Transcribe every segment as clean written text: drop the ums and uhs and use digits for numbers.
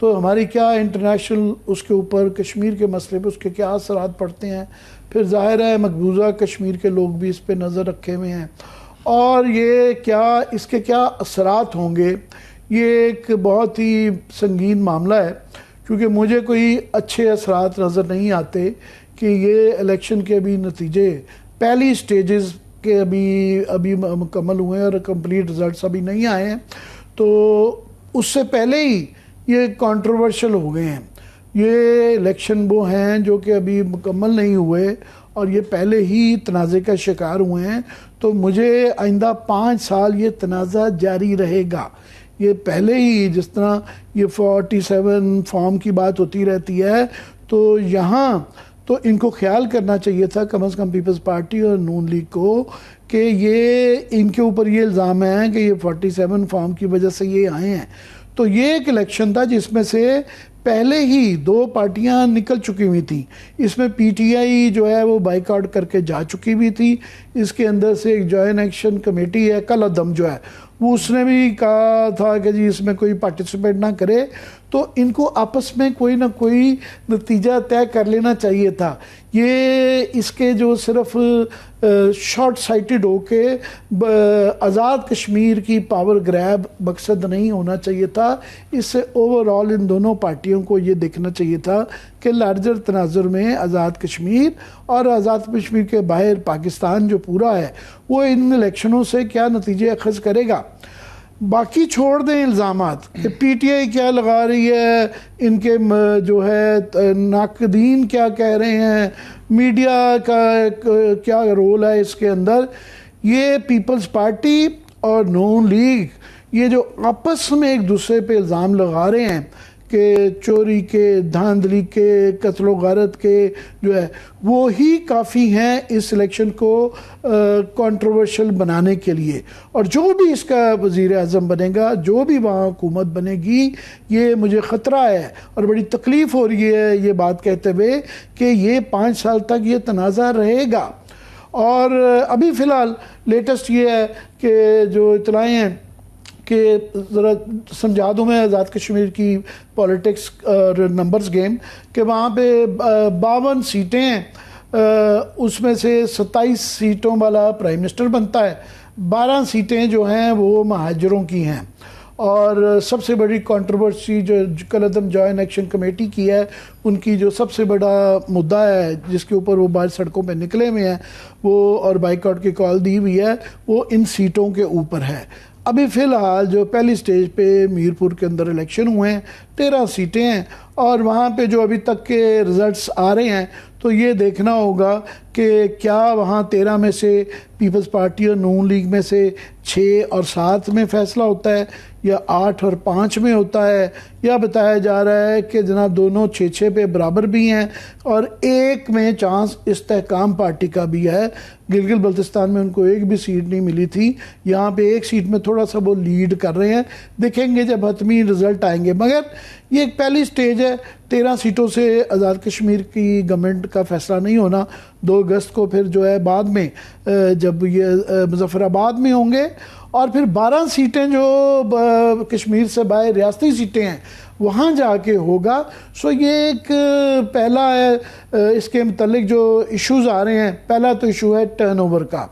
تو ہماری کیا انٹرنیشنل اس کے اوپر کشمیر کے مسئلے پہ اس کے کیا اثرات پڑتے ہیں. پھر ظاہر ہے مقبوضہ کشمیر کے لوگ بھی اس پہ نظر رکھے ہوئے ہیں, اور یہ کیا اس کے کیا اثرات ہوں گے. یہ ایک بہت ہی سنگین معاملہ ہے, کیونکہ مجھے کوئی اچھے اثرات نظر نہیں آتے کہ یہ الیکشن کے ابھی نتیجے پہلی سٹیجز کے ابھی مکمل ہوئے ہیں اور کمپلیٹ رزلٹس ابھی نہیں آئے ہیں, تو اس سے پہلے ہی یہ کنٹروورشل ہو گئے ہیں. یہ الیکشن وہ ہیں جو کہ ابھی مکمل نہیں ہوئے اور یہ پہلے ہی تنازع کا شکار ہوئے ہیں. تو مجھے آئندہ 5 سال یہ تنازع جاری رہے گا. یہ پہلے ہی جس طرح یہ 47 فارم کی بات ہوتی رہتی ہے, تو یہاں تو ان کو خیال کرنا چاہیے تھا کم از کم پیپلز پارٹی اور نون لیگ کو, کہ یہ ان کے اوپر یہ الزام ہے کہ یہ 47 فارم کی وجہ سے یہ آئے ہیں. تو یہ ایک الیکشن تھا جس میں سے پہلے ہی 2 پارٹیاں نکل چکی ہوئی تھیں. اس میں پی ٹی آئی جو ہے وہ بائیکاٹ کر کے جا چکی ہوئی تھی. اس کے اندر سے ایک جوائنٹ ایکشن کمیٹی ہے کل عدم جو ہے, وہ اس نے بھی کہا تھا کہ جی اس میں کوئی پارٹیسپیٹ نہ کرے. تو ان کو آپس میں کوئی نہ کوئی نتیجہ طے کر لینا چاہیے تھا. یہ اس کے جو صرف شارٹ سائٹڈ ہو کے آزاد کشمیر کی پاور گریب مقصد نہیں ہونا چاہیے تھا. اس سے اوور آل ان دونوں پارٹیوں کو یہ دیکھنا چاہیے تھا کہ لارجر تناظر میں آزاد کشمیر اور آزاد کشمیر کے باہر پاکستان جو پورا ہے وہ ان الیکشنوں سے کیا نتیجے اخذ کرے گا. باقی چھوڑ دیں الزامات کہ پی ٹی آئی کیا لگا رہی ہے, ان کے جو ہے ناقدین کیا کہہ رہے ہیں, میڈیا کا کیا رول ہے اس کے اندر. یہ پیپلز پارٹی اور نون لیگ یہ جو آپس میں ایک دوسرے پہ الزام لگا رہے ہیں کہ چوری کے, دھاندلی کے, قتل و غارت کے جو ہے, وہی کافی ہیں اس الیکشن کو کنٹروورشل بنانے کے لیے. اور جو بھی اس کا وزیر اعظم بنے گا, جو بھی وہاں حکومت بنے گی, یہ مجھے خطرہ ہے اور بڑی تکلیف ہو رہی ہے یہ بات کہتے ہوئے کہ یہ 5 سال تک یہ تنازع رہے گا. اور ابھی فی الحال لیٹسٹ یہ ہے کہ جو اطلاعیں ہیں کہ ذرا سمجھا دوں میں آزاد کشمیر کی پولیٹکس اور نمبرز گیم, کہ وہاں پہ 52 سیٹیں ہیں, اس میں سے 27 سیٹوں والا پرائم منسٹر بنتا ہے, 12 سیٹیں جو ہیں وہ مہاجروں کی ہیں. اور سب سے بڑی کنٹروورسی جو کل عدم جوائنٹ ایکشن کمیٹی کی ہے, ان کی جو سب سے بڑا مدعا ہے جس کے اوپر وہ باہر سڑکوں پہ نکلے ہوئے ہیں وہ اور بائیکاٹ کی کال دی ہوئی ہے, وہ ان سیٹوں کے اوپر ہے. ابھی فی الحال جو پہلی سٹیج پہ میرپور کے اندر الیکشن ہوئے ہیں 13 سیٹیں ہیں, اور وہاں پہ جو ابھی تک کے رزلٹس آ رہے ہیں تو یہ دیکھنا ہوگا کہ کیا وہاں 13 میں سے پیپلز پارٹی اور نون لیگ میں سے 6 اور 7 میں فیصلہ ہوتا ہے, یا 8 اور 5 میں ہوتا ہے, یا بتایا جا رہا ہے کہ جناب دونوں 6 پہ برابر بھی ہیں, اور ایک میں چانس استحکام پارٹی کا بھی ہے. گلگت بلتستان میں ان کو ایک بھی سیٹ نہیں ملی تھی, یہاں پہ ایک سیٹ میں تھوڑا سا وہ لیڈ کر رہے ہیں. دیکھیں گے جب حتمی رزلٹ آئیں گے, مگر یہ ایک پہلی سٹیج ہے. 13 سیٹوں سے آزاد کشمیر کی گورنمنٹ کا فیصلہ نہیں ہونا. 2 اگست کو پھر جو ہے بعد میں جب یہ مظفر آباد میں ہوں گے, اور پھر 12 سیٹیں جو کشمیر سے باہر ریاستی سیٹیں ہیں وہاں جا کے ہوگا. سو یہ ایک پہلا ہے اس کے متعلق جو ایشوز آ رہے ہیں. پہلا تو ایشو ہے ٹرن اوور کا.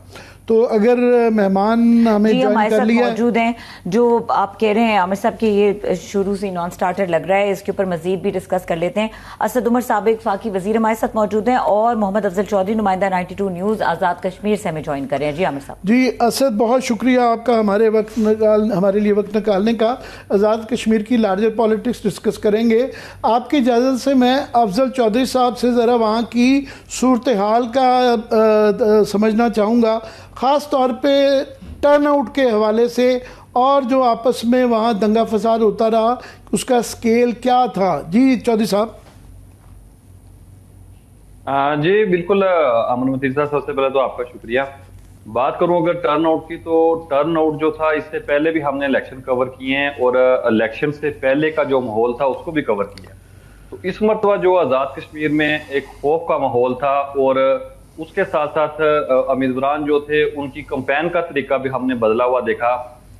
تو اگر مہمان ہمیں جوائن کر لیا موجود ہیں جو آپ کہہ رہے ہیں عامر صاحب کہ یہ شروع سے نان سٹارٹر لگ رہا ہے, اس کے اوپر مزید بھی ڈسکس کر لیتے ہیں. اسد عمر سابق وفاقی وزیر ہمارے ساتھ موجود ہیں, اور محمد افضل چودھری نمائندہ 92 نیوز آزاد کشمیر سے ہمیں جوائن کر رہے ہیں. جی عامر صاحب. جی اسد, بہت شکریہ آپ کا ہمارے لیے وقت نکالنے کا. آزاد کشمیر کی لارجر پالیٹکس ڈسکس کریں گے. آپ کی اجازت سے میں افضل چودھری صاحب سے ذرا وہاں کی صورتحال کا سمجھنا چاہوں گا, خاص طور پہ ٹرن آؤٹ کے حوالے سے, اور جو آپس میں وہاں دنگا فساد ہوتا رہا اس کا سکیل کیا تھا. جی چودھری صاحب. جی بالکل امن متین صاحب, سب سے پہلے تو آپ کا شکریہ. بات کروں اگر ٹرن آؤٹ کی, تو ٹرن آؤٹ جو تھا اس سے پہلے بھی ہم نے الیکشن کور کیے ہیں, اور الیکشن سے پہلے کا جو ماحول تھا اس کو بھی کور کیا. تو اس مرتبہ جو آزاد کشمیر میں ایک خوف کا ماحول تھا, اور اس کے ساتھ ساتھ امیدواران جو تھے ان کی کمپین کا طریقہ بھی ہم نے بدلا ہوا دیکھا.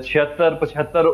76-75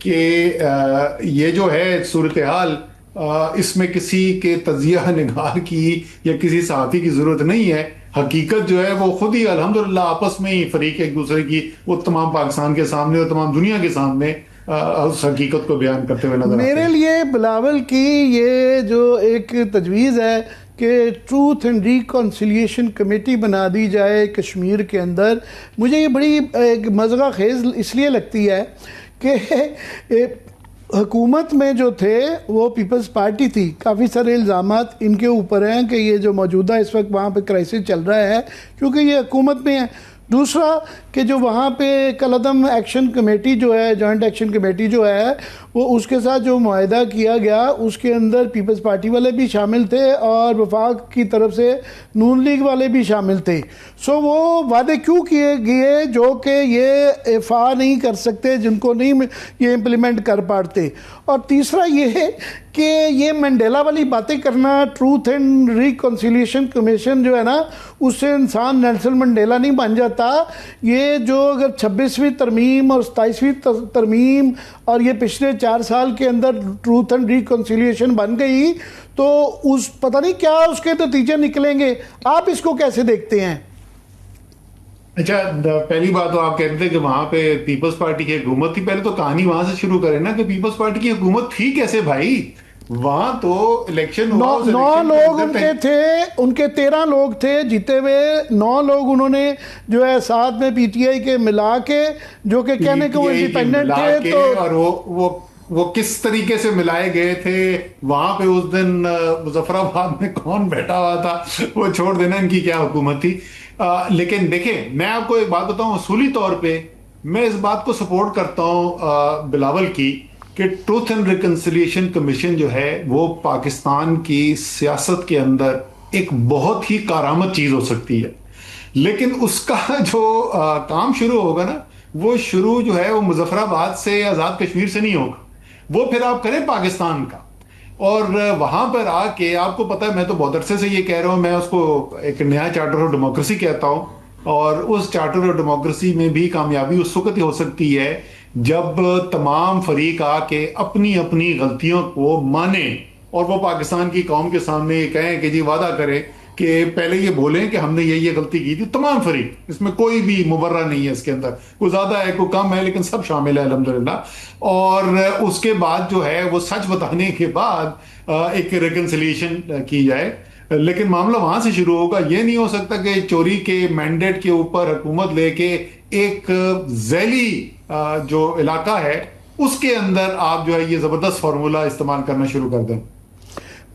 کہ یہ جو ہے صورتحال اس میں کسی کے تجزیہ نگار کی یا کسی صحافی کی ضرورت نہیں ہے. حقیقت جو ہے وہ خود ہی الحمدللہ آپس میں ہی فریق ایک دوسرے کی وہ تمام پاکستان کے سامنے اور تمام دنیا کے سامنے اس حقیقت کو بیان کرتے ہوئے نظر آتے ہیں. میرے لیے بلاول کی یہ جو ایک تجویز ہے کہ ٹروتھ اینڈ ریکنسیلیشن کمیٹی بنا دی جائے کشمیر کے اندر، مجھے یہ بڑی ایک مضغہ خیز اس لیے لگتی ہے کہ حکومت میں جو تھے وہ پیپلز پارٹی تھی. کافی سارے الزامات ان کے اوپر ہیں کہ یہ جو موجودہ اس وقت وہاں پہ کرائسس چل رہا ہے کیونکہ یہ حکومت میں ہے. دوسرا کہ جو وہاں پہ کالعدم ایکشن کمیٹی جو ہے، جوائنٹ ایکشن کمیٹی جو ہے، وہ اس کے ساتھ جو معاہدہ کیا گیا اس کے اندر پیپلز پارٹی والے بھی شامل تھے اور وفاق کی طرف سے نون لیگ والے بھی شامل تھے. سو وہ وعدے کیوں کیے گئے جو کہ یہ ایفا نہیں کر سکتے، جن کو نہیں یہ امپلیمنٹ کر پاتے. اور تیسرا یہ ہے کہ یہ منڈیلا والی باتیں کرنا، ٹروتھ اینڈ ریکنسیلیشن کمیشن جو ہے نا، اس سے انسان نیلسن منڈیلا نہیں بن جاتا. یہ جو اگر 26ویں ترمیم اور 27ویں ترمیم اور یہ پچھلے 4 سال کے اندر ٹروتھ اینڈ ریکنسیلیشن بن گئی تو اس پتہ نہیں کیا اس کے نتیجے نکلیں گے. آپ اس کو کیسے دیکھتے ہیں؟ اچھا، پہلی بات تو آپ کہتے تھے کہ وہاں پہ پیپلز پارٹی کی حکومت تھی. پہلے تو کہانی وہاں سے شروع کریں نا کہ پیپلز پارٹی کی حکومت تھی کیسے بھائی. وہاں تو الیکشن 9 لوگ ان کے تھے، ان کے 13 لوگ تھے جیتے ہوئے. 9 لوگ انہوں نے جو ہے ساتھ میں پی ٹی آئی کے ملا کے، جو کہ کہنے کہ وہ انڈیپینڈنٹ تھے. تو اور وہ کس طریقے سے ملائے گئے تھے وہاں پہ اس دن مظفر آباد میں کون بیٹھا ہوا تھا وہ چھوڑ دینا، ان کی کیا حکومت تھی. لیکن دیکھیں، میں آپ کو ایک بات بتاؤں، اصولی طور پہ میں اس بات کو سپورٹ کرتا ہوں بلاول کی کہ ٹروتھ اینڈ ریکنسیلیشن کمیشن جو ہے وہ پاکستان کی سیاست کے اندر ایک بہت ہی کارآمد چیز ہو سکتی ہے. لیکن اس کا جو کام شروع ہوگا نا، وہ شروع جو ہے وہ مظفر آباد سے یا آزاد کشمیر سے نہیں ہوگا. وہ پھر آپ کریں پاکستان کا، اور وہاں پر آ کے آپ کو پتہ ہے، میں تو بہت عرصے سے یہ کہہ رہا ہوں، میں اس کو ایک نیا چارٹر آف ڈیموکریسی کہتا ہوں. اور اس چارٹر آف ڈیموکریسی میں بھی کامیابی اس وقت ہی ہو سکتی ہے جب تمام فریق آ کے اپنی اپنی غلطیوں کو مانیں اور وہ پاکستان کی قوم کے سامنے یہ کہیں کہ جی وعدہ کریں کہ پہلے یہ بولیں کہ ہم نے یہ غلطی کی تھی. تمام فریق، اس میں کوئی بھی مبرہ نہیں ہے، اس کے اندر کوئی زیادہ ہے کوئی کم ہے، لیکن سب شامل ہے الحمدللہ. اور اس کے بعد جو ہے وہ سچ بتانے کے بعد ایک ریکنسیلیشن کی جائے. لیکن معاملہ وہاں سے شروع ہوگا. یہ نہیں ہو سکتا کہ چوری کے مینڈیٹ کے اوپر حکومت لے کے ایک ذیلی جو علاقہ ہے اس کے اندر آپ جو ہے یہ زبردست فارمولہ استعمال کرنا شروع کر دیں.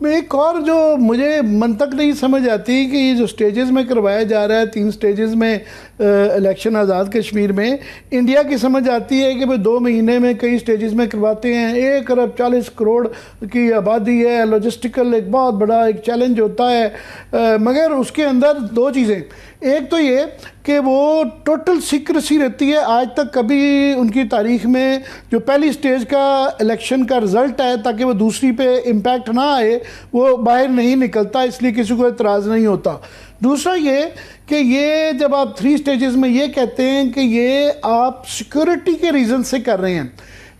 میں ایک اور جو مجھے منطق نہیں سمجھ آتی کہ یہ جو سٹیجز میں کروایا جا رہا ہے، 3 سٹیجز میں الیکشن آزاد کشمیر میں، انڈیا کی سمجھ آتی ہے کہ 2 مہینے میں کئی سٹیجز میں کرواتے ہیں. 1 ارب 40 کروڑ کی آبادی ہے، لاجسٹیکل ایک بہت بڑا ایک چیلنج ہوتا ہے. مگر اس کے اندر 2 چیزیں، ایک تو یہ کہ وہ ٹوٹل سیکریسی رہتی ہے. آج تک کبھی ان کی تاریخ میں جو پہلی سٹیج کا الیکشن کا رزلٹ ہے تاکہ وہ دوسری پہ امپیکٹ نہ آئے، وہ باہر نہیں نکلتا، اس لیے کسی کو اعتراض نہیں ہوتا. دوسرا یہ کہ یہ جب آپ 3 سٹیجز میں یہ کہتے ہیں کہ یہ آپ سیکورٹی کے ریزن سے کر رہے ہیں،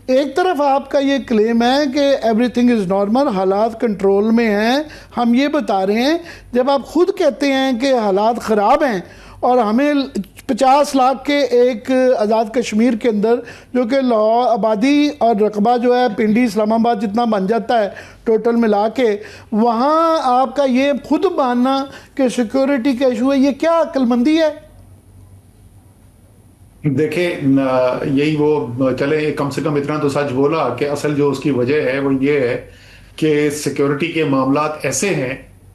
ایک طرف آپ کا یہ کلیم ہے کہ ایوری تھنگ از نارمل، حالات کنٹرول میں ہیں، ہم یہ بتا رہے ہیں. جب آپ خود کہتے ہیں کہ حالات خراب ہیں اور ہمیں 50 لاکھ کے ایک آزاد کشمیر کے اندر جو کہ لاہور آبادی اور رقبہ جو ہے پنڈی اسلام آباد جتنا بن جاتا ہے ٹوٹل ملا کے، وہاں آپ کا یہ خود ماننا کہ سیکورٹی کا ایشو ہے، یہ کیا عقل مندی ہے؟ دیکھیں، یہی وہ چلے کم سے کم اتنا تو سچ بولا کہ اصل جو اس کی وجہ ہے وہ یہ ہے کہ سیکیورٹی کے معاملات ایسے ہیں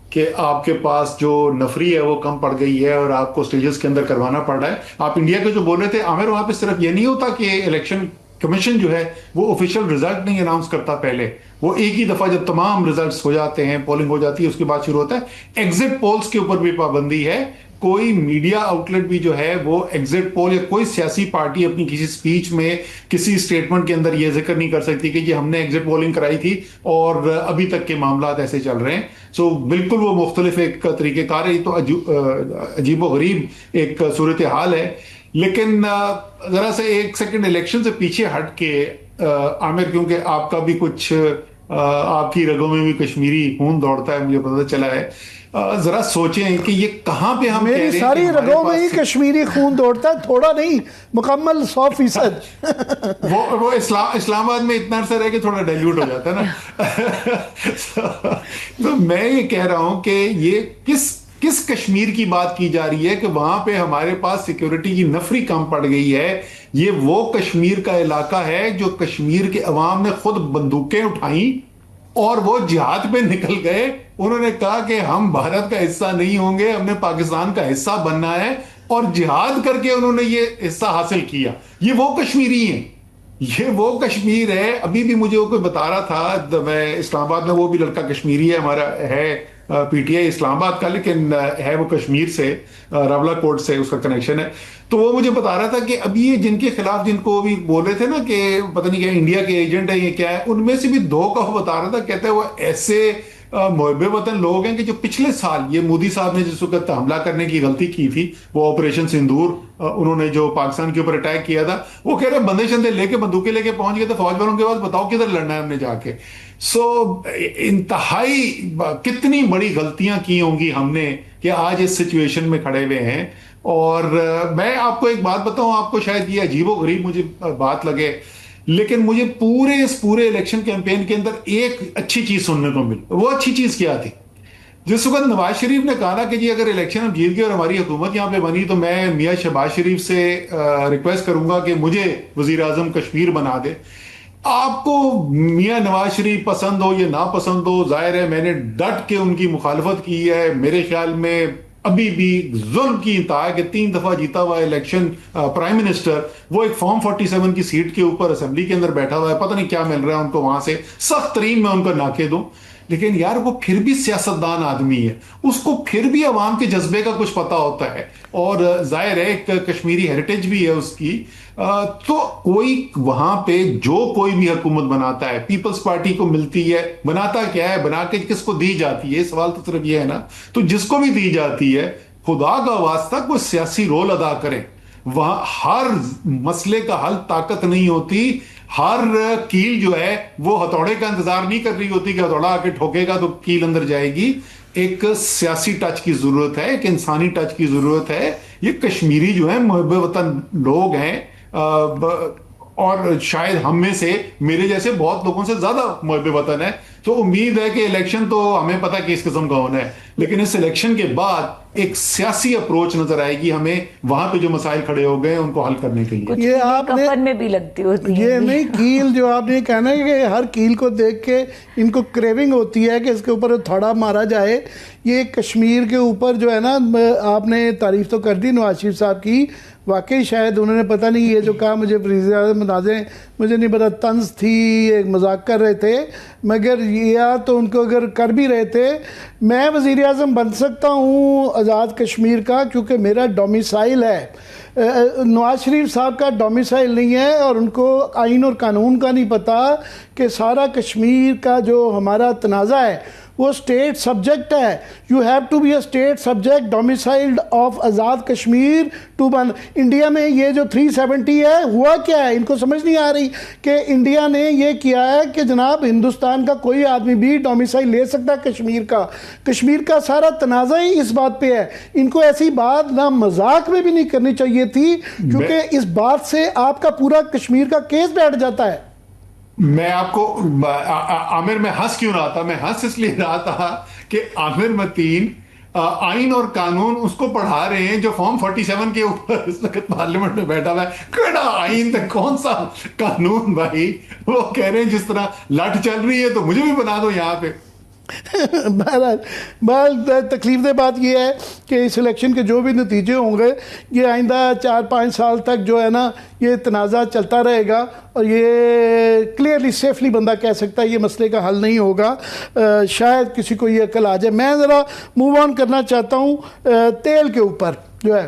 کہ آپ کے پاس جو نفری ہے وہ کم پڑ گئی ہے اور آپ کو سٹیجز کے اندر کروانا پڑ رہا ہے. آپ انڈیا کے جو بول رہے تھے عامر، وہاں پہ صرف یہ نہیں ہوتا کہ الیکشن کمیشن جو ہے وہ آفیشیل رزلٹ نہیں اناؤنس کرتا. پہلے وہ ایک ہی دفعہ جب تمام رزلٹس ہو جاتے ہیں، پولنگ ہو جاتی ہے، اس کے بعد شروع ہوتا ہے. ایگزٹ پولز کے اوپر بھی پابندی ہے. کوئی میڈیا آؤٹ لیٹ بھی جو ہے وہ ایگزٹ پول یا کوئی سیاسی پارٹی اپنی کسی سپیچ میں کسی سٹیٹمنٹ کے اندر یہ ذکر نہیں کر سکتی کہ یہ ہم نے ایگزٹ پولنگ کرائی تھی اور ابھی تک کے معاملات ایسے چل رہے ہیں. سو بالکل وہ مختلف ایک طریقہ کار ہے. یہ تو عجیب و غریب ایک صورتحال ہے. لیکن ذرا سے 1 سیکنڈ الیکشن سے پیچھے ہٹ کے عامر کیونکہ آپ کا بھی کچھ آپ کی رگوں میں بھی کشمیری خون دوڑتا ہے، مجھے پتہ چلا ہے، ذرا سوچیں کہ یہ کہاں پہ ہم میری ساری رگوں میں ہی کشمیری خون دوڑتا ہے، تھوڑا نہیں، مکمل 100%. وہ اسلام آباد میں اتنا عرصہ رہ کے تھوڑا ڈائلیوٹ ہو جاتا ہے نا. تو میں یہ کہہ رہا ہوں کہ یہ کس کشمیر کی بات کی جا رہی ہے کہ وہاں پہ ہمارے پاس سیکیورٹی کی نفری کم پڑ گئی ہے. یہ وہ کشمیر کا علاقہ ہے جو کشمیر کے عوام نے خود بندوقیں اٹھائیں اور وہ جہاد پہ نکل گئے. انہوں نے کہا کہ ہم بھارت کا حصہ نہیں ہوں گے، ہم نے پاکستان کا حصہ بننا ہے، اور جہاد کر کے انہوں نے یہ حصہ حاصل کیا. یہ وہ کشمیری ہیں، یہ وہ کشمیر ہے. ابھی بھی مجھے وہ کوئی بتا رہا تھا، میں اسلام آباد میں، وہ بھی لڑکا کشمیری ہے، ہمارا ہے پی ٹی آئی اسلام آباد کا، لیکن ہے وہ کشمیر سے، راولہ کوٹ سے اس کا کنیکشن ہے. تو وہ مجھے بتا رہا تھا کہ ابھی یہ جن کے خلاف، جن کو بھی بول رہے تھے نا کہ پتہ نہیں کیا انڈیا کے ایجنٹ ہے، یہ کیا ہے، ان میں سے بھی 2 کا وہ بتا رہا تھا. کہتے ہیں وہ ایسے محب وطن لوگ ہیں کہ جو پچھلے سال یہ مودی صاحب نے جس وقت حملہ کرنے کی غلطی کی تھی، وہ آپریشن سندور، انہوں نے جو پاکستان کے اوپر اٹیک کیا تھا، وہ کہہ رہے بندے شندے لے کے، بندوقیں لے کے پہنچ گئے تھے فوج والوں کے پاس، بتاؤ کدھر لڑنا ہے ہم نے جا کے. سو انتہائی کتنی بڑی غلطیاں کی ہوں گی ہم نے کہ آج اس سچویشن میں کھڑے ہوئے ہیں. اور میں آپ کو ایک بات بتاؤں، آپ کو شاید یہ عجیب و غریب مجھے بات لگے، لیکن مجھے پورے الیکشن کیمپین کے اندر ایک اچھی چیز سننے کو ملی. وہ اچھی چیز کیا تھی؟ جس وقت نواز شریف نے کہا کہ جی اگر الیکشن ہم جیت گئے اور ہماری حکومت یہاں پہ بنی تو میں میاں شہباز شریف سے ریکویسٹ کروں گا کہ مجھے وزیر اعظم کشمیر بنا دے. آپ کو میاں نواز شریف پسند ہو یا ناپسند ہو، ظاہر ہے میں نے ڈٹ کے ان کی مخالفت کی ہے. میرے خیال میں ابھی بھی ظلم کی انتہا کہ 3 دفعہ جیتا ہوا الیکشن پرائم منسٹر، وہ ایک فارم 47 کی سیٹ کے اوپر اسمبلی کے اندر بیٹھا ہوا ہے، پتہ نہیں کیا مل رہا ہے ان کو وہاں سے. سخت ترین میں ان کو ناکے دوں، لیکن یار وہ پھر بھی سیاستدان آدمی ہے، اس کو پھر بھی عوام کے جذبے کا کچھ پتا ہوتا ہے، اور ظاہر ہے ایک کشمیری ہیریٹیج بھی ہے اس کی. تو کوئی وہاں پہ جو کوئی بھی حکومت بناتا ہے، پیپلز پارٹی کو ملتی ہے، بناتا کیا ہے، بنا کے کس کو دی جاتی ہے، سوال تو صرف یہ ہے نا. تو جس کو بھی دی جاتی ہے، خدا کا واسطہ کوئی سیاسی رول ادا کریں. وہاں ہر مسئلے کا حل طاقت نہیں ہوتی، ہر کیل جو ہے وہ ہتھوڑے کا انتظار نہیں کر رہی ہوتی کہ ہتھوڑا آ کے ٹھوکے گا تو کیل اندر جائے گی. ایک سیاسی ٹچ کی ضرورت ہے، ایک انسانی ٹچ کی ضرورت ہے. یہ کشمیری جو ہیں محب وطن لوگ ہیں، اور شاید ہم میں سے، میرے جیسے بہت لوگوں سے زیادہ محب وطن ہے. تو امید ہے کہ الیکشن تو ہمیں پتہ کہ اس قسم کا ہونا ہے، لیکن اس الیکشن کے بعد ایک سیاسی اپروچ نظر آئے گی ہمیں وہاں پہ جو مسائل کھڑے ہو گئے ان کو حل کرنے کے لیے. یہ آپ کفن میں بھی لگتی ہوتی ہے، یہ نہیں کیل جو آپ نے کہنا ہے کہ ہر کیل کو دیکھ کے ان کو کریونگ ہوتی ہے کہ اس کے اوپر تھوڑا مارا جائے. یہ کشمیر کے اوپر جو ہے نا، آپ نے تعریف تو کر دی نواز شریف صاحب کی، واقعی شاید انہوں نے پتہ نہیں یہ جو کہا مجھے وزیر اعظم بنا دیں، مجھے نہیں پتا طنز تھی، ایک مذاق کر رہے تھے، مگر یا تو ان کو اگر کر بھی رہے تھے، میں وزیر اعظم بن سکتا ہوں آزاد کشمیر کا کیونکہ میرا ڈومیسائل ہے. نواز شریف صاحب کا ڈومیسائل نہیں ہے، اور ان کو آئین اور قانون کا نہیں پتہ کہ سارا کشمیر کا جو ہمارا تنازع ہے وہ اسٹیٹ سبجیکٹ ہے. You have to be a state subject domiciled of Azad Kashmir to بن. انڈیا میں یہ جو 370 ہے ہوا کیا ہے، ان کو سمجھ نہیں آ رہی کہ انڈیا نے یہ کیا ہے کہ جناب ہندوستان کا کوئی آدمی بھی ڈومیسائل لے سکتا کشمیر کا. کشمیر کا سارا تنازع ہی اس بات پہ ہے. ان کو ایسی بات نہ مذاق میں بھی نہیں کرنی چاہیے تھی، کیونکہ اس بات سے آپ کا پورا کشمیر کا کیس بیٹھ جاتا ہے. میں آپ کو عامر، میں ہنس کیوں رہا تھا؟ میں ہنس اس لیے رہا تھا کہ عامر متین آئین اور قانون اس کو پڑھا رہے ہیں جو فارم 47 کے اوپر اس وقت پارلیمنٹ میں بیٹھا ہوا ہے. کیڑا آئین تھا، کون سا قانون بھائی؟ وہ کہہ رہے ہیں جس طرح لٹ چل رہی ہے تو مجھے بھی بنا دو یہاں پہ. بہرحال تکلیف دہ بات یہ ہے کہ اس الیکشن کے جو بھی نتیجے ہوں گے، یہ آئندہ 4-5 سال تک جو ہے نا یہ تنازع چلتا رہے گا، اور یہ کلیئرلی سیفلی بندہ کہہ سکتا ہے یہ مسئلے کا حل نہیں ہوگا. شاید کسی کو یہ عقل آ جائے. میں ذرا موو آن کرنا چاہتا ہوں تیل کے اوپر. جو ہے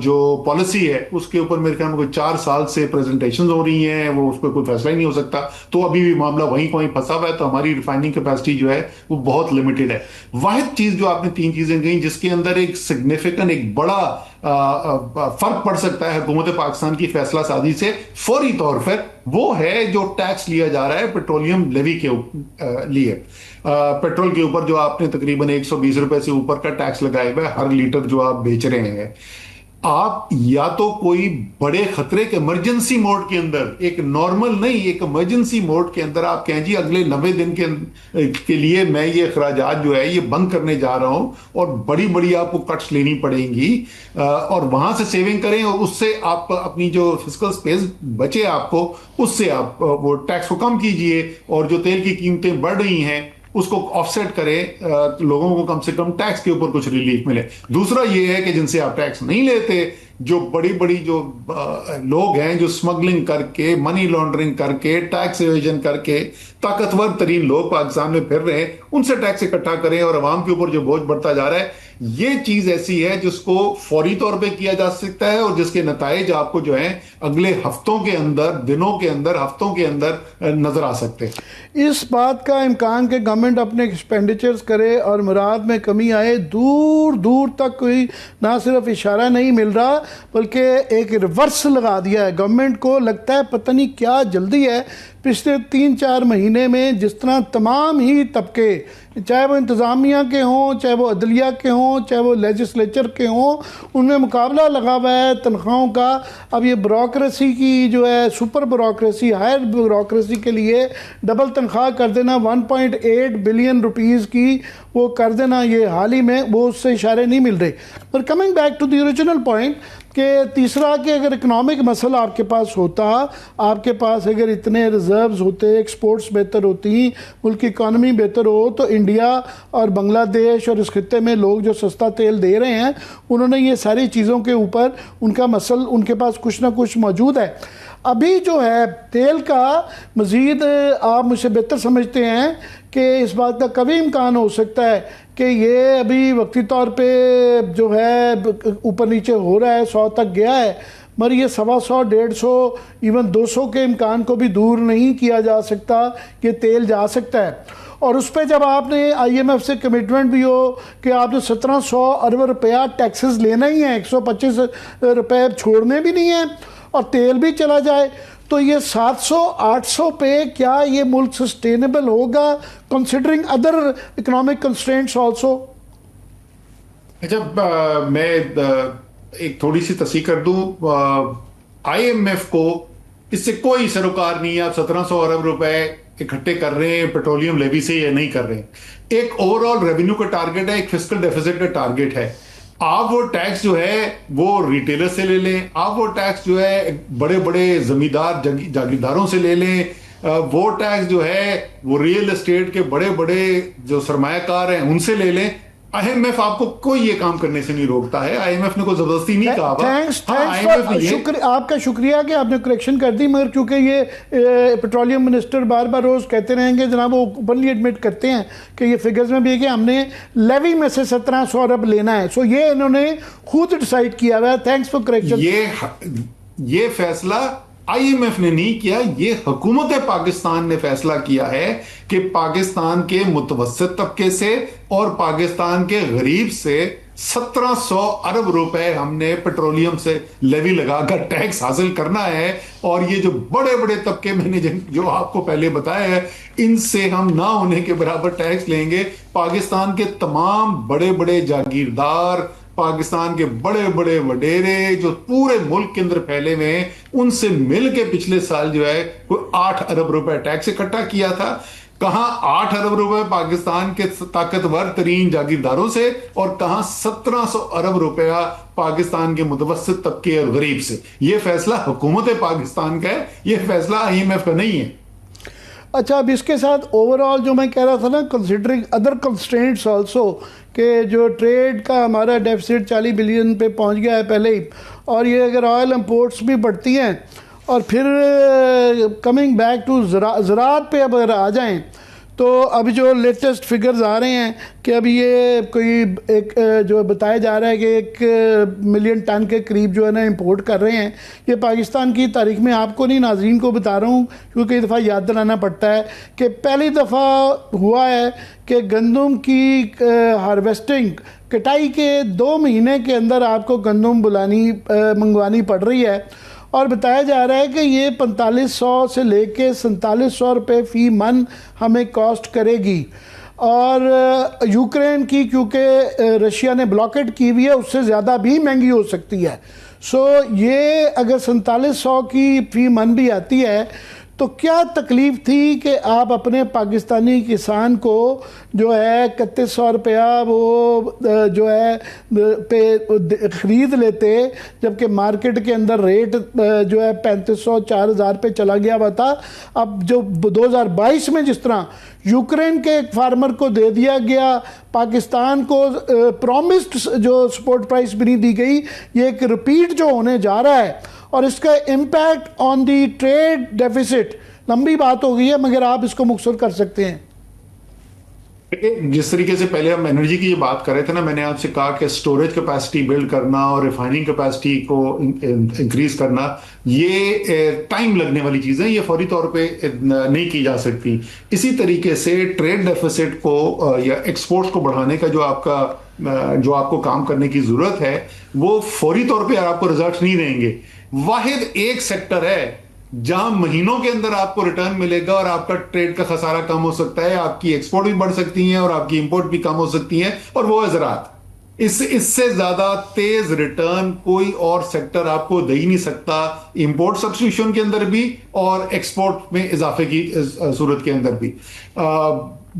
جو پالیسی ہے اس کے اوپر میرے خیال میں کوئی 4 سال سے پریزنٹیشن ہو رہی ہیں, وہ اس پہ کوئی فیصلہ ہی نہیں ہو سکتا, تو ابھی بھی معاملہ وہیں پھنسا ہوا ہے. تو ہماری ریفائننگ کیپیسٹی جو ہے وہ بہت لمیٹڈ ہے. واحد چیز جو آپ نے 3 چیزیں کہیں جس کے اندر ایک سگنیفیکنٹ, ایک بڑا فرق پڑ سکتا ہے حکومت پاکستان کی فیصلہ سازی سے فوری طور پر, وہ ہے جو ٹیکس لیا جا رہا ہے پیٹرولیم لیوی کے لیے. پیٹرول کے اوپر جو آپ نے تقریباً 120 روپے سے اوپر کا ٹیکس لگایا ہوا ہے ہر لیٹر جو آپ بیچ رہے ہیں. آپ یا تو کوئی بڑے خطرے کے ایمرجنسی موڈ کے اندر, ایک نارمل نہیں, ایک ایمرجنسی موڈ کے اندر آپ کہیں جی اگلے 90 دن کے لیے میں یہ اخراجات جو ہے یہ بند کرنے جا رہا ہوں, اور بڑی بڑی آپ کو کٹس لینی پڑیں گی, اور وہاں سے سیونگ کریں, اور اس سے آپ اپنی جو فسکل سپیس بچے آپ کو, اس سے آپ وہ ٹیکس کو کم کیجئے, اور جو تیل کی قیمتیں بڑھ رہی ہیں اس کو آف سیٹ کرے, لوگوں کو کم سے کم ٹیکس کے اوپر کچھ ریلیف ملے. دوسرا یہ ہے کہ جن سے آپ ٹیکس نہیں لیتے, جو بڑی بڑی جو لوگ ہیں جو سمگلنگ کر کے, منی لانڈرنگ کر کے, ٹیکس ایویژن کر کے طاقتور ترین لوگ پاکستان میں پھر رہے ہیں, ان سے ٹیکس اکٹھا کریں, اور عوام کے اوپر جو بوجھ بڑھتا جا رہا ہے, یہ چیز ایسی ہے جس کو فوری طور پہ کیا جا سکتا ہے, اور جس کے نتائج آپ کو جو ہیں اگلے ہفتوں کے اندر, دنوں کے اندر, ہفتوں کے اندر نظر آ سکتے ہیں. اس بات کا امکان کہ گورنمنٹ اپنے ایکسپینڈیچرز کرے اور مراد میں کمی آئے, دور دور تک کوئی نہ صرف اشارہ نہیں مل رہا بلکہ ایک ریورس لگا دیا ہے. گورنمنٹ کو لگتا ہے پتہ نہیں کیا جلدی ہے. پچھلے 3-4 مہینے میں جس طرح تمام ہی طبقے, چاہے وہ انتظامیہ کے ہوں, چاہے وہ عدلیہ کے ہوں, چاہے وہ لیجسلیچر کے ہوں, ان میں مقابلہ لگا ہوا ہے تنخواہوں کا. اب یہ بیوروکریسی کی جو ہے سپر بیوروکریسی, ہائر بیوروکریسی کے لیے ڈبل تنخواہ کر دینا, 1.8 بلین روپیز کی وہ کر دینا, یہ حال ہی میں وہ اس سے اشارے نہیں مل رہے. پر coming back to the original point کہ تیسرا کہ اگر اکنامک مسئلہ آپ کے پاس ہوتا, آپ کے پاس اگر اتنے ریزروز ہوتے, ایکسپورٹس بہتر ہوتی, ملک کی اکانومی بہتر ہو, تو انڈیا اور بنگلہ دیش اور اس خطے میں لوگ جو سستا تیل دے رہے ہیں انہوں نے یہ ساری چیزوں کے اوپر ان کا مسئلہ ان کے پاس کچھ نہ کچھ موجود ہے. ابھی جو ہے تیل کا مزید آپ مجھ سے بہتر سمجھتے ہیں کہ اس بات کا کبھی امکان ہو سکتا ہے کہ یہ ابھی وقتی طور پہ جو ہے اوپر نیچے ہو رہا ہے, 100 تک گیا ہے, مگر یہ 125, 150, ایون 200 کے امکان کو بھی دور نہیں کیا جا سکتا کہ تیل جا سکتا ہے. اور اس پہ جب آپ نے آئی ایم ایف سے کمٹمنٹ بھی ہو کہ آپ نے 1700 ارب روپیہ ٹیکسز لینا ہی ہیں, 125 روپے چھوڑنے بھی نہیں ہیں, اور تیل بھی چلا جائے, تو یہ 700-800 پہ کیا یہ ملک سسٹینیبل ہوگا considering other economic constraints also? جب میں ایک تھوڑی سی تصحیح کر دوں, آئی ایم ایف کو اس سے کوئی سروکار نہیں ہے آپ 1700 ارب روپے اکٹھے کر رہے ہیں پیٹرولیم لیوی سے یا نہیں کر رہے ہیں. ایک اوور آل ریونیو کا ٹارگٹ ہے, ایک فسکل ڈیفیسٹ کا ٹارگٹ ہے. آپ وہ ٹیکس جو ہے وہ ریٹیلر سے لے لیں, آپ وہ ٹیکس جو ہے بڑے بڑے زمیندار جاگیرداروں سے لے لیں, وہ ٹیکس جو ہے وہ ریئل اسٹیٹ کے بڑے بڑے جو سرمایہ کار ہیں ان سے لے لیں. آئی ایم ایف آپ کو کوئی یہ کام کرنے سے نہیں روکتا ہے, آئی ایم ایف نے کوئی زبردستی نہیں کہا. آپ کا شکریہ کہ آپ نے کریکشن کر دی, مگر چونکہ یہ پیٹرولیم منسٹر بار بار روز کہتے رہیں گے, جناب وہ اوپنلی ایڈمٹ کرتے ہیں کہ یہ فگرز میں بھی ہے کہ ہم نے لیوی میں سے 1700 ارب لینا ہے, سو یہ انہوں نے خود ڈیسائیڈ کیا ہوا ہے. Thanks for correction. یہ فیصلہ آئی ایم ایف نے نہیں کیا, یہ حکومت پاکستان نے فیصلہ کیا ہے کہ پاکستان کے متوسط طبقے سے اور پاکستان کے غریب سے 1700 ارب روپے ہم نے پیٹرولیم سے لیوی لگا کر ٹیکس حاصل کرنا ہے. اور یہ جو بڑے بڑے طبقے میں نے جو آپ کو پہلے بتایا ہے, ان سے ہم نہ ہونے کے برابر ٹیکس لیں گے. پاکستان کے تمام بڑے بڑے جاگیردار, پاکستان کے بڑے بڑے وڈیرے جو پورے ملک کے اندر پھیلے ہوئے ہیں, ان سے مل کے پچھلے سال جو ہے کوئی 8 ارب روپے ٹیکس اکٹھا کیا تھا. کہاں 8 ارب روپے پاکستان کے طاقتور ترین جاگیرداروں سے, اور کہاں 1700 ارب روپیہ پاکستان کے متوسط طبقے اور غریب سے. یہ فیصلہ حکومت پاکستان کا ہے, یہ فیصلہ آئی ایم ایف کا نہیں ہے. اچھا, اب اس کے ساتھ اوور آل جو میں کہہ رہا تھا نا, کنسیڈرنگ ادر کنسٹرینٹس آلسو, کہ جو ٹریڈ کا ہمارا ڈیفیسٹ 40 بلین پہ پہنچ گیا ہے پہلے ہی, اور یہ اگر آئل امپورٹس بھی بڑھتی ہیں, اور پھر کمنگ بیک ٹو زراعت پہ اب اگر آ جائیں تو ابھی جو لیٹسٹ فگرز آ رہے ہیں کہ ابھی یہ کوئی ایک جو بتایا جا رہا ہے کہ 1 ملین ٹن کے قریب جو ہے نا امپورٹ کر رہے ہیں. یہ پاکستان کی تاریخ میں آپ کو نہیں ناظرین کو بتا رہا ہوں کیونکہ کئی دفعہ یاد دلانا پڑتا ہے کہ پہلی دفعہ ہوا ہے کہ گندم کی ہارویسٹنگ کٹائی کے 2 مہینے کے اندر آپ کو گندم منگوانی پڑ رہی ہے, اور بتایا جا رہا ہے کہ یہ 4500 سے لے کے 4700 روپے فی من ہمیں کاسٹ کرے گی. اور یوکرین کی کیونکہ رشیا نے بلاکیٹ کی ہوئی ہے اس سے زیادہ بھی مہنگی ہو سکتی ہے. سو یہ اگر 4700 کی فی من بھی آتی ہے تو کیا تکلیف تھی کہ آپ اپنے پاکستانی کسان کو جو ہے 3100 روپیہ وہ جو ہے پہ خرید لیتے, جبکہ مارکیٹ کے اندر ریٹ جو ہے 3500 4000 پہ چلا گیا ہوا تھا. اب جو 2022 میں جس طرح یوکرین کے ایک فارمر کو دے دیا گیا, پاکستان کو پرومسڈ جو سپورٹ پرائس بھی نہیں دی گئی, یہ ایک ریپیٹ جو ہونے جا رہا ہے اور اس کا impact on the trade deficit. لمبی بات ہو گئی ہے مگر آپ اس کو مختصر کر سکتے ہیں. جس طریقے سے پہلے ہم انرجی کی یہ بات کر رہے تھے نا, میں نے آپ سے کہا کہ سٹوریج کیپیسٹی بلڈ کرنا اور ریفائننگ کیپیسٹی کو انکریز کرنا یہ ٹائم لگنے والی چیزیں, یہ فوری طور پہ نہیں کی جا سکتی. اسی طریقے سے ٹریڈ ڈیفیسٹ کو یا ایکسپورٹس کو بڑھانے کا جو آپ کو کام کرنے کی ضرورت ہے وہ فوری طور پہ آپ کو رزلٹ نہیں دیں گے. واحد ایک سیکٹر ہے جہاں مہینوں کے اندر آپ کو ریٹرن ملے گا اور آپ کا ٹریڈ کا خسارہ کم ہو سکتا ہے, آپ کی ایکسپورٹ بھی بڑھ سکتی ہیں اور آپ کی امپورٹ بھی کم ہو سکتی ہیں, اور وہ ہے زراعت. اس سے زیادہ تیز ریٹرن کوئی اور سیکٹر آپ کو دے ہی نہیں سکتا, امپورٹ سبسٹیٹیوشن کے اندر بھی اور ایکسپورٹ میں اضافے کی صورت کے اندر بھی.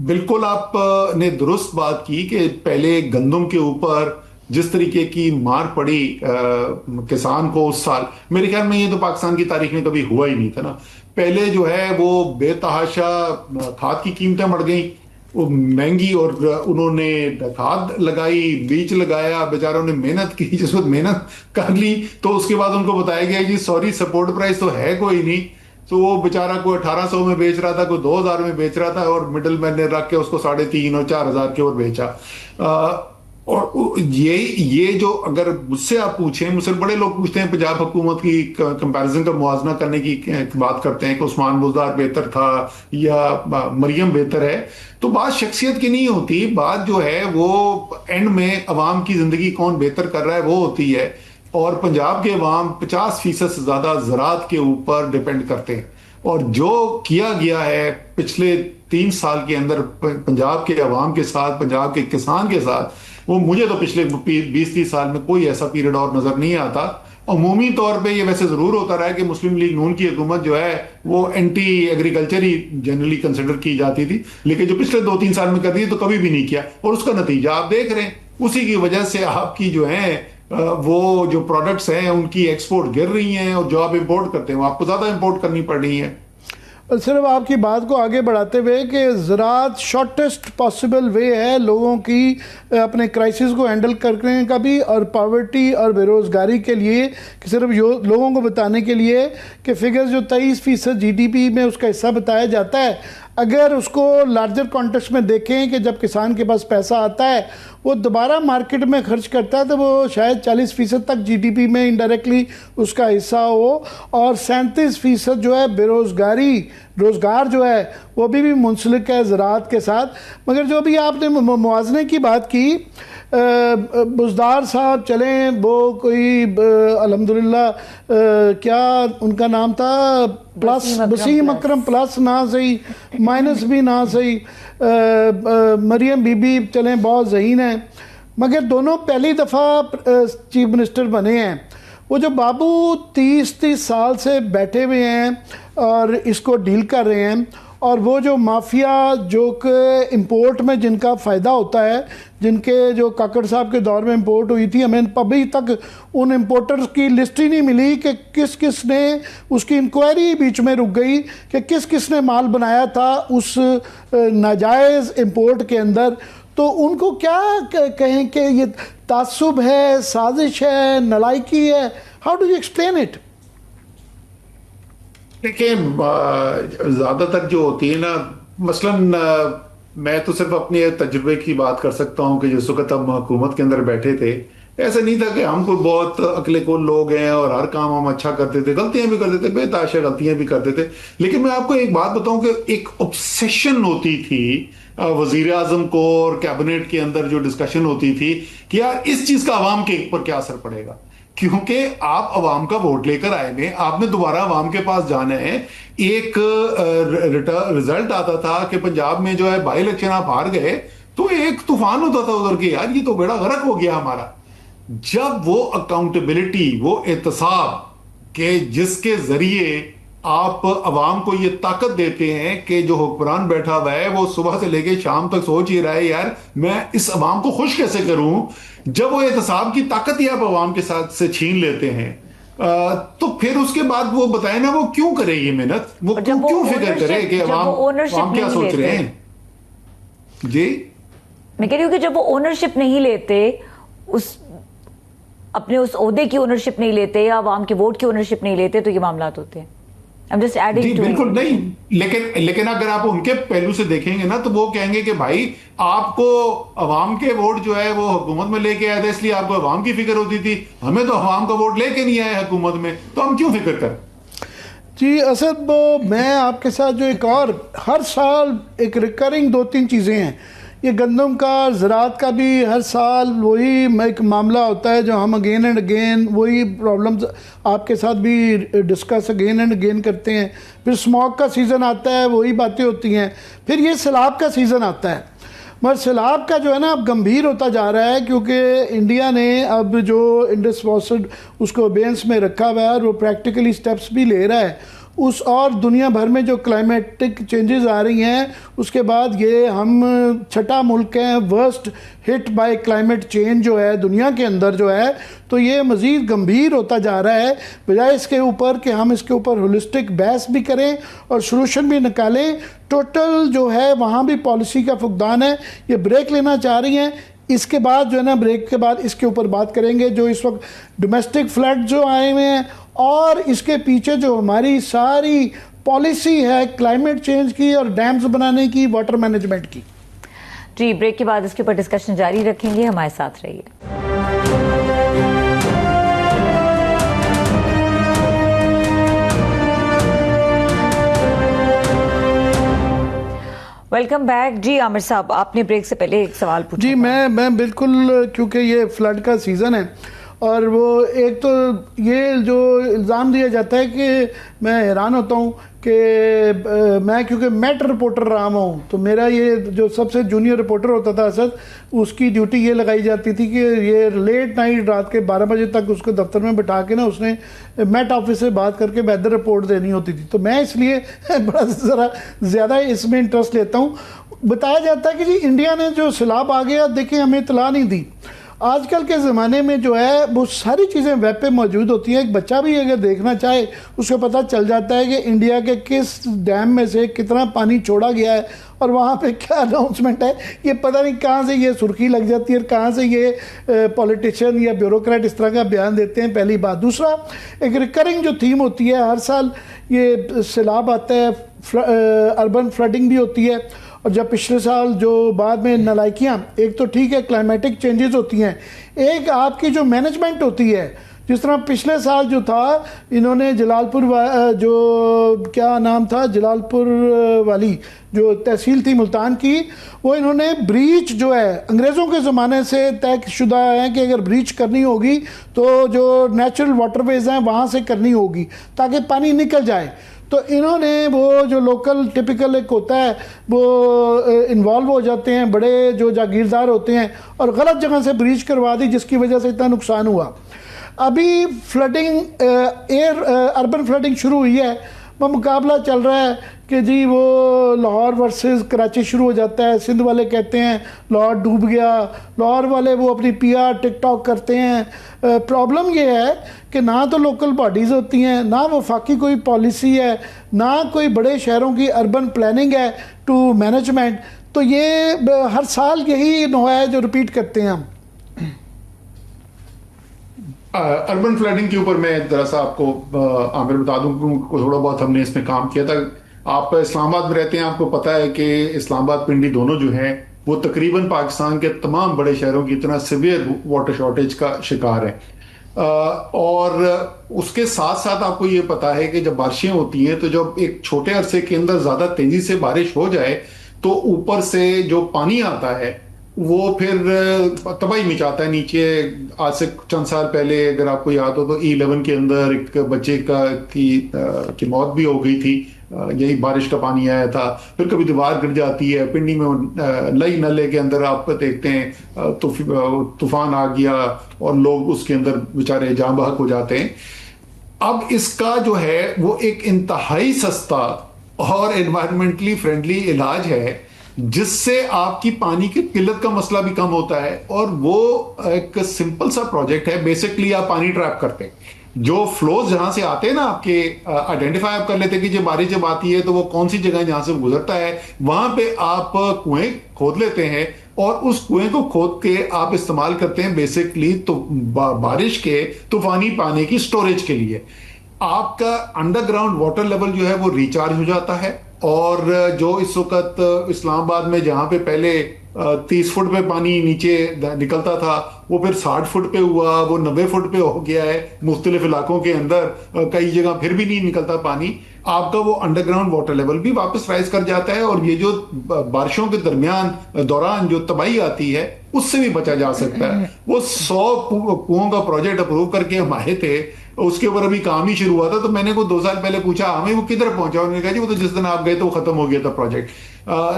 بالکل آپ نے درست بات کی کہ پہلے گندم کے اوپر جس طریقے کی مار پڑی کسان کو اس سال, میرے خیال میں یہ تو پاکستان کی تاریخ میں کبھی ہوا ہی نہیں تھا نا. پہلے جو ہے وہ بے تحاشا کھاد کی قیمتیں بڑھ گئیں, وہ مہنگی, اور انہوں نے کھاد لگائی, بیج لگایا, بیچاروں نے محنت کی, جس وقت محنت کر لی تو اس کے بعد ان کو بتایا گیا جی سوری سپورٹ پرائس تو ہے کوئی نہیں. تو وہ بیچارہ کوئی 1800 میں بیچ رہا تھا, کوئی 2000 میں بیچ رہا تھا, اور مڈل مین نے رکھ کے اس کو 3,500 اور 4,000 کے اور بیچا. اور یہ جو اگر مجھ سے آپ پوچھیں, مجھ سے بڑے لوگ پوچھتے ہیں پنجاب حکومت کی کمپیریزن کا موازنہ کرنے کی بات کرتے ہیں کہ عثمان بزدار بہتر تھا یا مریم بہتر ہے, تو بات شخصیت کی نہیں ہوتی, بات جو ہے وہ اینڈ میں عوام کی زندگی کون بہتر کر رہا ہے وہ ہوتی ہے. اور پنجاب کے عوام 50% سے زیادہ زراعت کے اوپر ڈیپینڈ کرتے ہیں, اور جو کیا گیا ہے پچھلے 3 سال کے اندر پنجاب کے عوام کے ساتھ, پنجاب کے کسان کے ساتھ, وہ مجھے تو پچھلے 20-30 سال میں کوئی ایسا پیریڈ اور نظر نہیں آتا. عمومی طور پہ یہ ویسے ضرور ہوتا رہا ہے کہ مسلم لیگ نون کی حکومت جو ہے وہ اینٹی ایگریکلچر ہی جنرلی کنسیڈر کی جاتی تھی, لیکن جو پچھلے 2-3 سال میں کر دی تو کبھی بھی نہیں کیا, اور اس کا نتیجہ آپ دیکھ رہے ہیں. اسی کی وجہ سے آپ کی جو ہیں وہ جو پروڈکٹس ہیں ان کی ایکسپورٹ گر رہی ہیں, اور جو آپ امپورٹ کرتے ہیں وہ آپ کو زیادہ امپورٹ کرنی پڑ رہی ہے. صرف آپ کی بات کو آگے بڑھاتے ہوئے کہ زراعت شارٹیسٹ پاسبل وے ہے لوگوں کی اپنے کرائسس کو ہینڈل کرنے کا بھی, اور پاورٹی اور بے روزگاری کے لیے, کہ صرف لوگوں کو بتانے کے لیے کہ فگرز جو 23% GDP میں اس کا حصہ بتایا جاتا ہے, اگر اس کو لارجر کانٹیکسٹ میں دیکھیں کہ جب کسان کے پاس پیسہ آتا ہے وہ دوبارہ مارکیٹ میں خرچ کرتا ہے تو وہ شاید 40% تک GDP میں انڈائریکٹلی اس کا حصہ ہو, اور 37% جو ہے بے روزگار جو ہے وہ بھی منسلک ہے زراعت کے ساتھ. مگر جو بھی آپ نے موازنے کی بات کی, بزدار صاحب چلیں, وہ کوئی الحمدللہ کیا ان کا نام تھا, پلس وسیم اکرم پلس نہ صحیح, مائنس بھی نہ صحیح, مریم بی بی چلیں بہت ذہین ہیں, مگر دونوں پہلی دفعہ چیف منسٹر بنے ہیں. وہ جو بابو 30 سال سے بیٹھے ہوئے ہیں اور اس کو ڈیل کر رہے ہیں, اور وہ جو مافیا جو کہ امپورٹ میں جن کا فائدہ ہوتا ہے, جن کے جو کاکڑ صاحب کے دور میں امپورٹ ہوئی تھی, ہمیں ابھی تک ان امپورٹرز کی لسٹ ہی نہیں ملی کہ کس کس نے, اس کی انکوائری بیچ میں رک گئی کہ کس کس نے مال بنایا تھا اس ناجائز امپورٹ کے اندر. تو ان کو کیا کہیں کہ یہ تعصب ہے, سازش ہے, نالائکی ہے, how do you explain it? دیکھیں زیادہ تر جو ہوتی ہے نا مثلاً میں تو صرف اپنے تجربے کی بات کر سکتا ہوں کہ جس وقت ہم حکومت کے اندر بیٹھے تھے ایسا نہیں تھا کہ ہم کوئی بہت عقل کل لوگ ہیں اور ہر کام ہم اچھا کرتے تھے، غلطیاں بھی کرتے تھے، بے تحاشا غلطیاں بھی کرتے تھے، لیکن میں آپ کو ایک بات بتاؤں کہ ایک obsession ہوتی تھی وزیر اعظم کو اور کیبنٹ کے اندر جو ڈسکشن ہوتی تھی کہ یار اس چیز کا عوام کے اوپر کیا اثر پڑے گا، کیونکہ آپ عوام کا ووٹ لے کر آئے ہیں، آپ نے دوبارہ عوام کے پاس جانا ہے۔ ایک رزلٹ آتا تھا کہ پنجاب میں جو ہے بائی الیکشن آپ ہار گئے تو ایک طوفان ہوتا تھا ادھر کے، یار یہ تو بیڑا غرق ہو گیا ہمارا۔ جب وہ اکاؤنٹیبلٹی، وہ احتساب کہ جس کے ذریعے آپ عوام کو یہ طاقت دیتے ہیں کہ جو حکمران بیٹھا ہوا ہے وہ صبح سے لے کے شام تک سوچ ہی رہا ہے یار میں اس عوام کو خوش کیسے کروں، جب وہ احتساب کی طاقت ہی آپ عوام کے ساتھ سے چھین لیتے ہیں تو پھر اس کے بعد وہ بتائیں نا وہ کیوں کرے یہ محنت، وہ کیوں فکر کرے کہ عوام کیا سوچ رہے ہیں۔ جی میں کہہ رہی ہوں کہ جب وہ اونرشپ نہیں لیتے، اپنے اس عہدے کی اونرشپ نہیں لیتے یا عوام کے ووٹ کی اونرشپ نہیں لیتے تو یہ معاملات ہوتے ہیں۔ جی بالکل نہیں، لیکن اگر آپ ان کے پہلو سے دیکھیں گے نا تو وہ کہیں گے کہ بھائی آپ کو عوام کے ووٹ جو ہے وہ حکومت میں لے کے آئے تھے اس لیے آپ کو عوام کی فکر ہوتی تھی، ہمیں تو عوام کا ووٹ لے کے نہیں آئے حکومت میں تو ہم کیوں فکر کریں۔ جی اسد، میں آپ کے ساتھ جو ایک اور ہر سال ایک ریکرنگ 2-3 چیزیں ہیں، یہ گندم کا، زراعت کا بھی ہر سال وہی ایک معاملہ ہوتا ہے جو ہم اگین اینڈ اگین وہی پرابلمز آپ کے ساتھ بھی ڈسکس اگین اینڈ اگین کرتے ہیں۔ پھر اسموک کا سیزن آتا ہے، وہی باتیں ہوتی ہیں۔ پھر یہ سیلاب کا سیزن آتا ہے، مگر سیلاب کا جو ہے نا اب گمبھیر ہوتا جا رہا ہے کیونکہ انڈیا نے اب جو انڈس واسڈ اس کو ابینس میں رکھا ہوا ہے اور وہ پریکٹیکلی سٹیپس بھی لے رہا ہے اس، اور دنیا بھر میں جو کلائمیٹک چینجز آ رہی ہیں اس کے بعد یہ ہم چھٹا ملک ہیں worst hit by climate change جو ہے دنیا کے اندر جو ہے، تو یہ مزید گمبھیر ہوتا جا رہا ہے، بجائے اس کے اوپر کہ ہم اس کے اوپر ہولسٹک بحث بھی کریں اور سولوشن بھی نکالیں۔ ٹوٹل جو ہے وہاں بھی پالیسی کا فقدان ہے۔ یہ بریک لینا چاہ رہی ہیں، اس کے بعد جو ہے نا بریک کے بعد اس کے اوپر بات کریں گے جو اس وقت ڈومیسٹک فلڈ جو آئے ہوئے ہیں اور اس کے پیچھے جو ہماری ساری پالیسی ہے کلائمیٹ چینج کی اور ڈیمز بنانے کی، واٹر مینجمنٹ کی۔ جی بریک کے بعد اس کے اوپر ڈسکشن جاری رکھیں گے، ہمارے ساتھ رہیے۔ Welcome back. جی عامر صاحب، آپ نے بریک سے پہلے ایک سوال پوچھا۔ جی میں بالکل، کیونکہ یہ فلڈ کا سیزن ہے اور وہ ایک تو یہ جو الزام دیا جاتا ہے کہ میں حیران ہوتا ہوں کہ میں کیونکہ میٹ رپورٹر رہا ہوں تو میرا یہ جو سب سے جونیئر رپورٹر ہوتا تھا اسد، اس کی ڈیوٹی یہ لگائی جاتی تھی کہ یہ لیٹ نائٹ رات کے 12 بجے تک اس کو دفتر میں بٹھا کے نا اس نے میٹ آفس سے بات کر کے ویدر رپورٹ دینی ہوتی تھی، تو میں اس لیے بڑا ذرا زیادہ اس میں انٹرسٹ لیتا ہوں۔ بتایا جاتا ہے کہ جی انڈیا نے جو سیلاب آ گیا، دیکھیں ہمیں اطلاع نہیں دی۔ آج کل کے زمانے میں جو ہے وہ ساری چیزیں ویب پہ موجود ہوتی ہیں، ایک بچہ بھی اگر دیکھنا چاہے اس کو پتہ چل جاتا ہے کہ انڈیا کے کس ڈیم میں سے کتنا پانی چھوڑا گیا ہے اور وہاں پہ کیا اناؤنسمنٹ ہے۔ یہ پتہ نہیں کہاں سے یہ سرخی لگ جاتی ہے اور کہاں سے یہ پولیٹیشین یا بیوروکریٹ اس طرح کا بیان دیتے ہیں، پہلی بات۔ دوسرا، ایک ریکرنگ جو تھیم ہوتی ہے ہر سال، یہ سیلاب آتا ہے، اربن فلڈنگ بھی ہوتی ہے، اور جب پچھلے سال جو بعد میں نالائکیاں، ایک تو ٹھیک ہے کلائمیٹک چینجز ہوتی ہیں، ایک آپ کی جو مینجمنٹ ہوتی ہے، جس طرح پچھلے سال جو تھا انہوں نے جلال پور جو کیا نام تھا، جلال پور والی جو تحصیل تھی ملتان کی، وہ انہوں نے بریچ جو ہے انگریزوں کے زمانے سے طے شدہ ہے کہ اگر بریچ کرنی ہوگی تو جو نیچرل واٹر ویز ہیں وہاں سے کرنی ہوگی تاکہ پانی نکل جائے۔ تو انہوں نے وہ جو لوکل ٹپیکل ایک ہوتا ہے وہ انوالو ہو جاتے ہیں، بڑے جو جاگیردار ہوتے ہیں، اور غلط جگہ سے بریچ کروا دی جس کی وجہ سے اتنا نقصان ہوا۔ ابھی فلڈنگ اربن فلڈنگ شروع ہوئی ہے، وہ مقابلہ چل رہا ہے کہ جی وہ لاہور ورسز کراچی شروع ہو جاتا ہے، سندھ والے کہتے ہیں لاہور ڈوب گیا، لاہور والے وہ اپنی پی آر ٹک ٹاک کرتے ہیں۔ پرابلم یہ ہے کہ نہ تو لوکل باڈیز ہوتی ہیں، نہ وفاقی کوئی پالیسی ہے، نہ کوئی بڑے شہروں کی اربن پلاننگ ہے ٹو مینجمنٹ، تو یہ ہر سال یہی نوع ہے جو ریپیٹ کرتے ہیں ہم۔ اربن فلڈنگ کے اوپر میں ذرا سا آپ کو عامر بتا دوں کہ تھوڑا بہت ہم نے اس میں کام کیا تھا۔ آپ اسلام آباد میں رہتے ہیں، آپ کو پتا ہے کہ اسلام آباد پنڈی دونوں جو ہیں وہ تقریباً پاکستان کے تمام بڑے شہروں کی اتنا سیویئر واٹر شارٹیج کا شکار ہیں. اور اس کے ساتھ ساتھ آپ کو یہ پتا ہے کہ جب بارشیں ہوتی ہیں تو جب ایک چھوٹے عرصے کے اندر زیادہ تیزی سے بارش ہو جائے تو اوپر سے جو پانی آتا ہے وہ پھر تباہی مچاتا ہے نیچے. آج سے چند سال پہلے اگر آپ کو یاد ہو تو E11 کے اندر ایک بچے کی موت بھی ہو گئی تھی، یہی بارش کا پانی آیا تھا. پھر کبھی دیوار گر جاتی ہے پنڈی میں، لئی نلے کے اندر آپ دیکھتے ہیں طوفان آ گیا اور لوگ اس کے اندر بیچارے جاں بحق ہو جاتے ہیں. اب اس کا جو ہے وہ ایک انتہائی سستا اور انوائرمنٹلی فرینڈلی علاج ہے جس سے آپ کی پانی کی قلت کا مسئلہ بھی کم ہوتا ہے. اور وہ ایک سمپل سا پروجیکٹ ہے. بیسکلی آپ پانی ٹریپ کرتے ہیں، جو فلوز جہاں سے آتے ہیں نا آپ کے آئیڈینٹیفائی آپ کر لیتے ہیں کہ جب بارش جب آتی ہے تو وہ کون سی جگہ جہاں سے گزرتا ہے، وہاں پہ آپ کنویں کھود لیتے ہیں اور اس کنویں کو کھود کے آپ استعمال کرتے ہیں بیسکلی تو بارش کے طوفانی پانی کی سٹوریج کے لیے. آپ کا انڈر گراؤنڈ واٹر لیول جو ہے وہ ریچارج ہو جاتا ہے. اور جو اس وقت اسلام آباد میں جہاں پہ پہلے 30 فٹ پہ پانی نیچے نکلتا تھا وہ پھر 60 فٹ پہ ہوا، وہ 90 فٹ پہ ہو گیا ہے مختلف علاقوں کے اندر. کئی جگہ پھر بھی نہیں نکلتا پانی. آپ کا وہ انڈر گراؤنڈ واٹر لیول بھی واپس رائز کر جاتا ہے اور یہ جو بارشوں کے دوران جو تباہی آتی ہے اس سے بھی بچا جا سکتا ہے. وہ 100 کنوؤں کا پروجیکٹ اپروو کر کے ہم آئے تھے، اس کے اوپر ابھی کام ہی شروع ہوا تھا. تو میں نے 2 سال پہلے پوچھا ہمیں وہ کدھر پہنچا، انہوں نے کہا جی وہ تو جس دن آپ گئے تو وہ ختم ہو گیا تھا پروجیکٹ.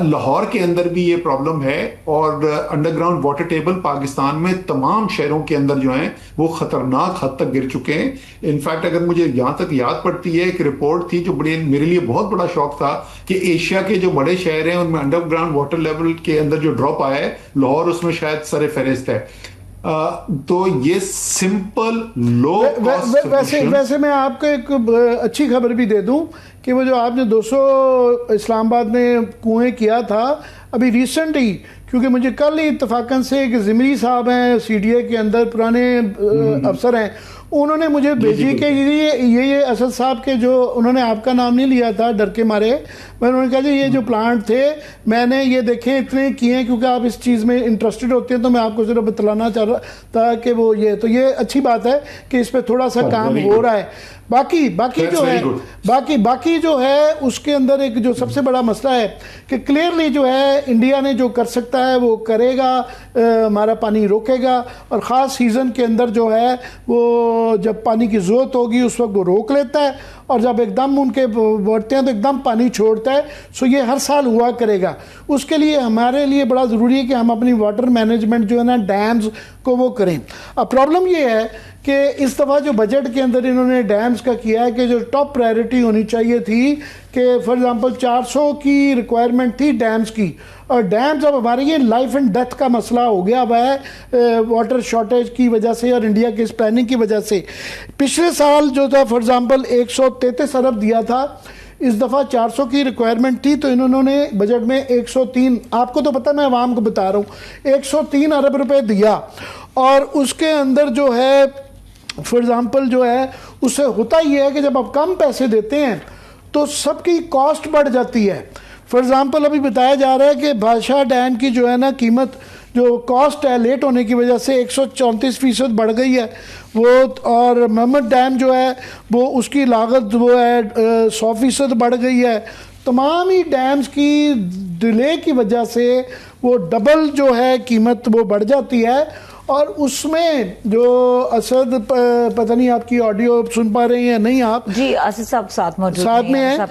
لاہور کے اندر بھی یہ پرابلم ہے اور under ground water table Pakistan میں تمام شہروں کے اندر جو ہیں وہ خطرناک حد تک گر چکے ہیں. انفیکٹ اگر مجھے یہاں تک یاد پڑتی ہے ایک رپورٹ تھی جو میرے لیے بہت بڑا شوق تھا کہ ایشیا کے جو بڑے شہر ہیں ان میں انڈر گراؤنڈ واٹر لیول کے اندر جو ڈراپ آیا ہے لاہور اس میں شاید سر فہرست ہے. تو یہ سمپل لو ویسے میں آپ کو ایک اچھی خبر بھی دے دوں کہ وہ جو آپ نے 200 اسلام آباد میں کنویں کیا تھا ابھی ریسنٹ ہی، کیونکہ مجھے کل ہی اتفاقاً سے کہ زمری صاحب ہیں CDA کے اندر پرانے افسر ہیں، انہوں نے مجھے بھیجی کہ یہ اسد صاحب کے جو انہوں نے آپ کا نام نہیں لیا تھا ڈر کے مارے، میں انہوں نے کہا جی یہ جو پلانٹ تھے میں نے یہ دیکھیں اتنے کیے ہیں کیونکہ آپ اس چیز میں انٹرسٹڈ ہوتے ہیں تو میں آپ کو صرف بتلانا چاہ رہا تھا کہ وہ یہ تو یہ اچھی بات ہے کہ اس پہ تھوڑا سا کام ہو رہا ہے. باقی جو ہے اس کے اندر ایک جو سب سے بڑا مسئلہ ہے کہ کلیئرلی جو ہے انڈیا نے جو کر سکتا ہے وہ کرے گا، ہمارا پانی روکے گا اور خاص سیزن کے اندر جو ہے وہ جب پانی کی ضرورت ہوگی اس وقت وہ روک لیتا ہے اور جب ایک دم ان کے بڑھتے ہیں تو ایک دم پانی چھوڑتا ہے. سو یہ ہر سال ہوا کرے گا. اس کے لیے ہمارے لیے بڑا ضروری ہے کہ ہم اپنی واٹر مینجمنٹ جو ہے نا ڈیمز کو وہ کریں. اب پرابلم یہ ہے کہ اس دفعہ جو بجٹ کے اندر انہوں نے ڈیمز کا کیا ہے کہ جو ٹاپ پرائیورٹی ہونی چاہیے تھی کہ فار ایگزامپل 400 کی ریکوائرمنٹ تھی ڈیمز کی، اور ڈیمز اب ہمارے یہ لائف اینڈ ڈیتھ کا مسئلہ ہو گیا ہوا ہے واٹر شارٹیج کی وجہ سے اور انڈیا کی اس پلاننگ کی وجہ سے. پچھلے سال جو تھا فار ایگزامپل 133 ارب دیا تھا، اس دفعہ 400 کی ریکوائرمنٹ تھی تو انہوں نے بجٹ میں 103، آپ کو تو پتہ میں عوام کو بتا رہا ہوں، 103 ارب روپے دیا. اور اس کے اندر جو ہے فار ایگزامپل جو ہے اس سے ہوتا یہ ہے کہ جب آپ کم پیسے دیتے ہیں تو سب کی کاسٹ بڑھ جاتی ہے. فار ایگزامپل ابھی بتایا جا رہا ہے کہ بادشاہ ڈیم کی جو ہے نا قیمت جو کاسٹ ہے لیٹ ہونے کی وجہ سے 134% بڑھ گئی ہے وہ، اور محمد ڈیم جو ہے وہ اس کی لاگت وہ ہے 100% بڑھ گئی ہے. تمام ہی ڈیمز کی ڈیلے کی وجہ سے وہ ڈبل جو ہے قیمت وہ بڑھ جاتی ہے. اور اس میں جو اسد پتہ نہیں آپ کی آڈیو سن پا رہے ہیں نہیں آپ؟ جی اسد صاحب ساتھ موجود ساتھ میں ہیں،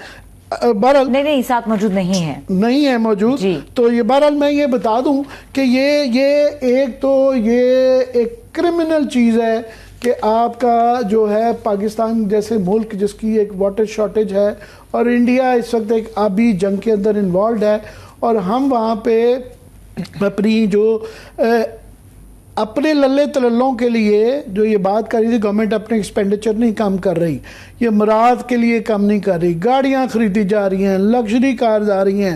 بہرحال نہیں ساتھ موجود نہیں ہے موجود جی. تو یہ بہرحال میں یہ بتا دوں کہ یہ ایک تو یہ ایک کرمنل چیز ہے کہ آپ کا جو ہے پاکستان جیسے ملک جس کی ایک واٹر شارٹیج ہے اور انڈیا اس وقت ایک آبی جنگ کے اندر انوالوڈ ہے اور ہم وہاں پہ اپنی جو اپنے للے تللوں کے لیے جو یہ بات کر رہی تھی گورنمنٹ اپنے ایکسپینڈیچر نہیں کم کر رہی، یہ مراد کے لیے کم نہیں کر رہی، گاڑیاں خریدی جا رہی ہیں، لگژری کارز آ رہی ہیں،